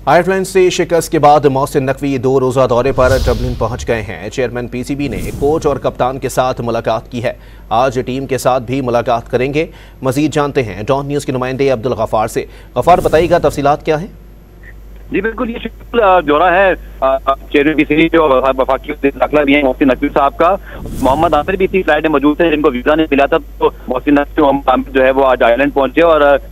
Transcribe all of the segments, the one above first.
Ireland से शिकस्त के बाद मोहसिन नकवी 2 रोज़ा दौरे पर डबलिन पहुंच गए हैं। चेयरमैन पीसीबी ने कोच और कप्तान के साथ मुलाकात की है। आज टीम के साथ भी मुलाकात करेंगे। मजीद जानते हैं डॉन न्यूज़ के नुमाइंदे अब्दुल गफार से। गफार, बताइएगा तफसीलात क्या है? जी बिल्कुल, ये जोड़ा है चेयरमैन पीसीबी और वफाकी दाखिला भी है मोहसिन नकवी साहब का। मोहम्मद आमिर भी इसी फ्लाइट में मौजूद थे जिनको वीजा नहीं मिला था, तो मोहसिन नकवी मोहम्मद आमिर जो है वो आज आयरलैंड पहुंचे और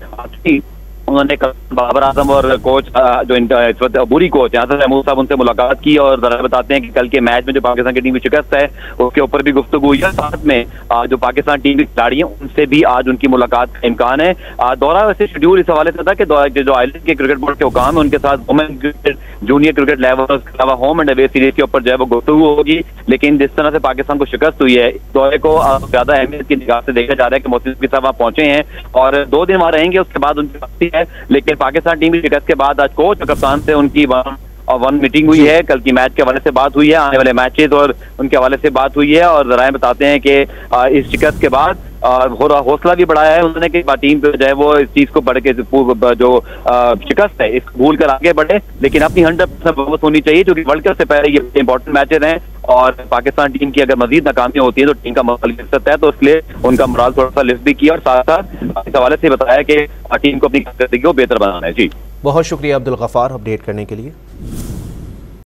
उन्होंने बाबर आजम और कोच जो इस वक्त बुरी कोच यहाँ महमूद साहब उनसे मुलाकात की और जरा बताते हैं कि कल के मैच में जो पाकिस्तान की टीम की शिकस्त है उसके ऊपर भी गुफ्तगू हुई है। साथ में जो पाकिस्तान टीम की खिलाड़ी हैं उनसे भी आज उनकी मुलाकात का इम्कान है। दौरा वैसे शेड्यूल इस हवाले से था कि जो आइलैंड के क्रिकेट बोर्ड के हुकाम है उनके साथ women cricket, junior cricket level, उसके अलावा होम एंड अवे सीरीज के ऊपर जो है वो गुफ्तगू होगी। लेकिन जिस तरह से पाकिस्तान को शिकस्त हुई है, इस दौरे को ज्यादा अहमियत की निगाह से देखा जा रहा है कि मोहसिन नकवी साहब वहाँ पहुंचे हैं और 2 दिन वहाँ रहेंगे, उसके बाद उनकी वापसी है। लेकिन पाकिस्तान टीम की शिकस्त के बाद आज कोच और कप्तान से उनकी वन मीटिंग हुई है। कल की मैच के हवाले से बात हुई है, आने वाले मैचेस और उनके हवाले से बात हुई है और जराए बताते हैं कि इस शिकस्त के बाद हौसला भी बढ़ाया है उन्होंने कि टीम जो है वो इस चीज को बढ़ के जो शिकस्त है इसको भूल कर आगे बढ़े, लेकिन अपनी 100% परफॉर्मेंस होनी चाहिए क्योंकि वर्ल्ड कप से पहले ये इंपॉर्टेंट मैचेस हैं और पाकिस्तान टीम की अगर मजीद नाकामी होती है तो टीम का मोरल गिर सकता है। तो इसलिए उनका मोरल थोड़ा सा लिफ्ट भी किया और साथ साथ इस हवाले से बताया कि टीम को अपनी कारकर्दगी को बेहतर बनाना है। जी बहुत शुक्रिया अब्दुल गफार अपडेट करने के लिए।